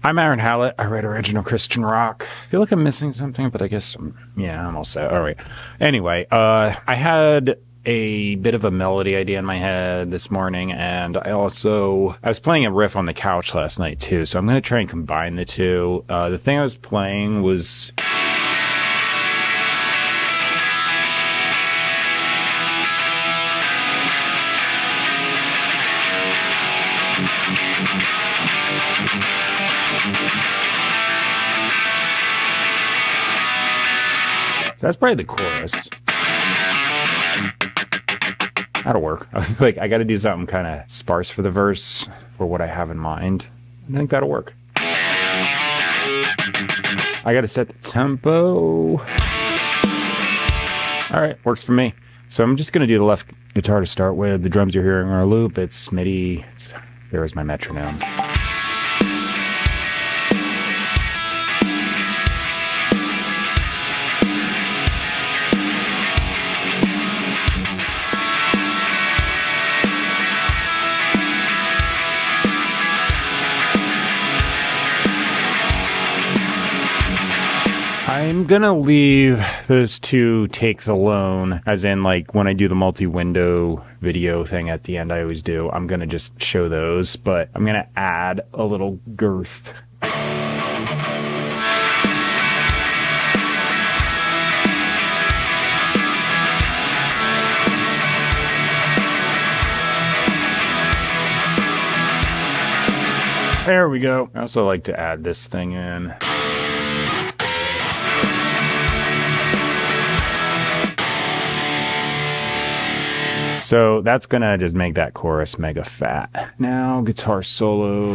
I'm Aaron Hallett. I write original Christian rock. I feel like I'm missing something, but I guess I'm all set. All right. Anyway, I had a bit of a melody idea in my head this morning, and I was playing a riff on the couch last night too, so I'm going to try and combine the two. The thing I was playing was... That's probably the chorus. That'll work. I was like, I got to do something kind of sparse for the verse for what I have in mind. I think that'll work. I got to set the tempo. All right, works for me. So I'm just going to do the left guitar to start with. The drums you're hearing are a loop. It's MIDI. There is my metronome. I'm gonna leave those two takes alone, as in like when I do the multi-window video thing at the end I always do. I'm gonna just show those, but I'm gonna add a little girth. There we go. I also like to add this thing in. So that's gonna just make that chorus mega fat. Now guitar solo.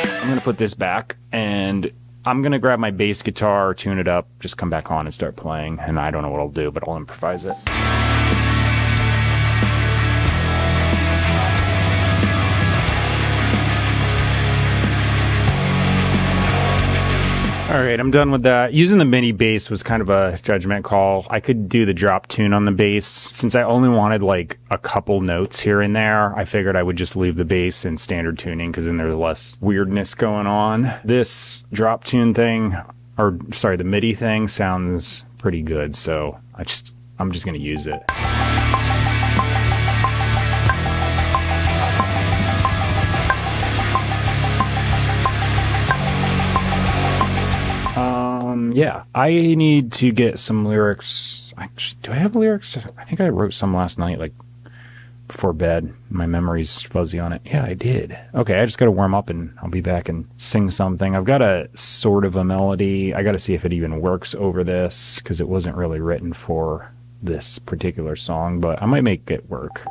I'm gonna put this back and I'm gonna grab my bass guitar, tune it up, just come back on and start playing. And I don't know what I'll do, but I'll improvise it. All right, I'm done with that. Using the MIDI bass was kind of a judgment call. I could do the drop tune on the bass. Since I only wanted like a couple notes here and there, I figured I would just leave the bass in standard tuning because then there's less weirdness going on. This drop tune thing, the MIDI thing sounds pretty good, so I'm just gonna use it. Yeah, I need to get some lyrics. Actually, do I have lyrics? I think I wrote some last night, like before bed. My memory's fuzzy on it. Yeah, I did. Okay, I just got to warm up and I'll be back and sing something. I've got a sort of a melody. I got to see if it even works over this because it wasn't really written for this particular song, but I might make it work.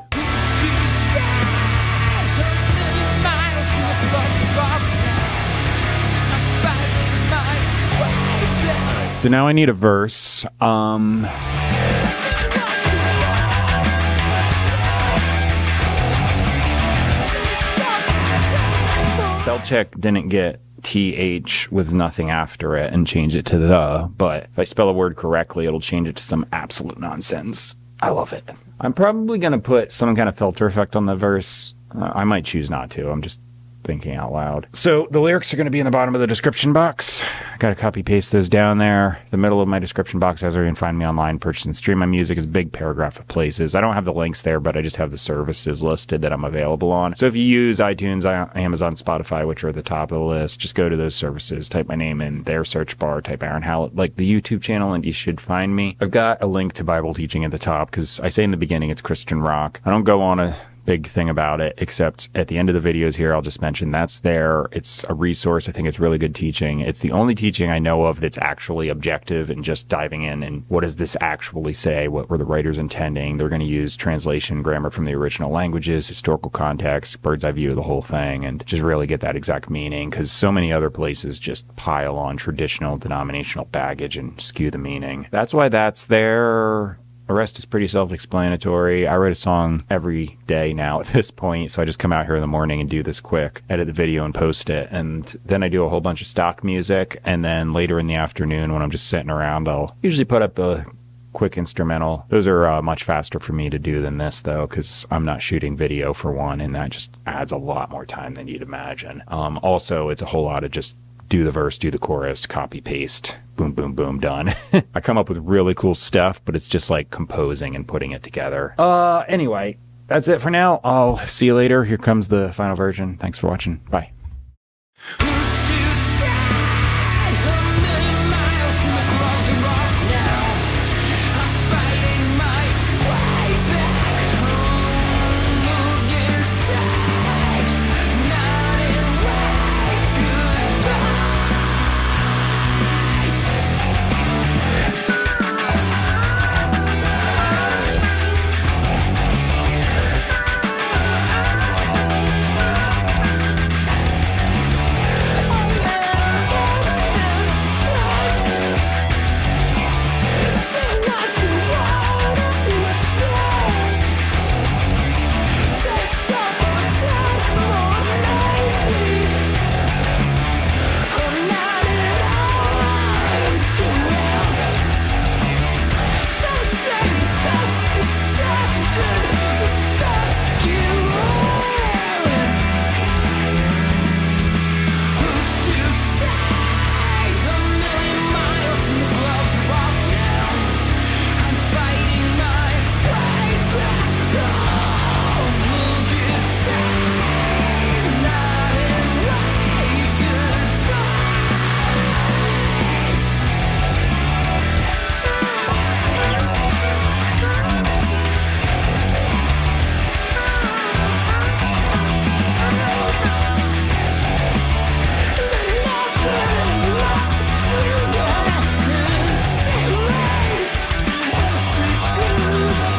So now I need a verse. Spell check didn't get TH with nothing after it and change it to the, but if I spell a word correctly, it'll change it to some absolute nonsense. I love it. I'm probably going to put some kind of filter effect on the verse. I might choose not to. I'm just thinking out loud. So the lyrics are going to be in the bottom of the description box. I got to copy paste those down there. The middle of my description box has where you can find me online, purchase and stream my music. Is a big paragraph of places. I don't have the links there, but I just have the services listed that I'm available on. So if you use iTunes, Amazon, Spotify, which are at the top of the list, just go to those services, type my name in their search bar, type Aaron Hallett, like the YouTube channel, and you should find me. I've got a link to Bible teaching at the top because I say in the beginning it's Christian rock. I don't go on a big thing about it, except at the end of the videos here, I'll just mention that's there. It's a resource. I think it's really good teaching. It's the only teaching I know of that's actually objective and just diving in and what does this actually say? What were the writers intending? They're going to use translation, grammar from the original languages, historical context, bird's eye view of the whole thing, and just really get that exact meaning, because so many other places just pile on traditional denominational baggage and skew the meaning. That's why that's there. The rest is pretty self-explanatory. I write a song every day now at this point, so I just come out here in the morning and do this quick, edit the video and post it, and then I do a whole bunch of stock music, and then later in the afternoon when I'm just sitting around, I'll usually put up a quick instrumental. Those are much faster for me to do than this, though, because I'm not shooting video for one, and that just adds a lot more time than you'd imagine. Also, it's a whole lot of just do the verse, do the chorus, copy, paste, boom, boom, boom, done. I come up with really cool stuff, but it's just like composing and putting it together. Anyway, that's it for now. I'll see you later. Here comes the final version. Thanks for watching. Bye.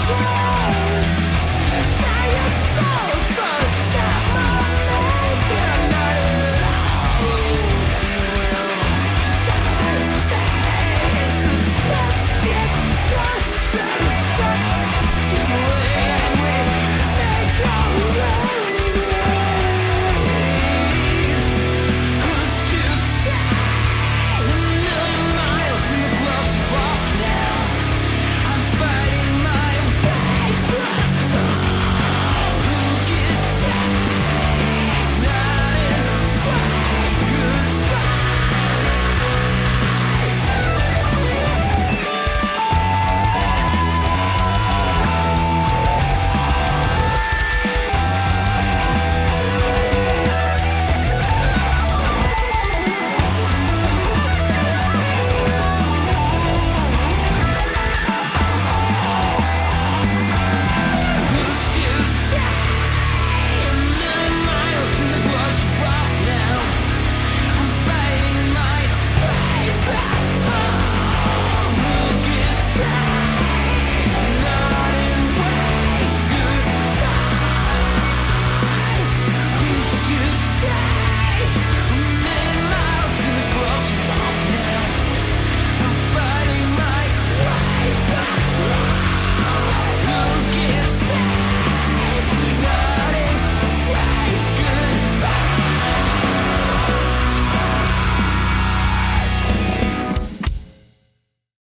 Yeah.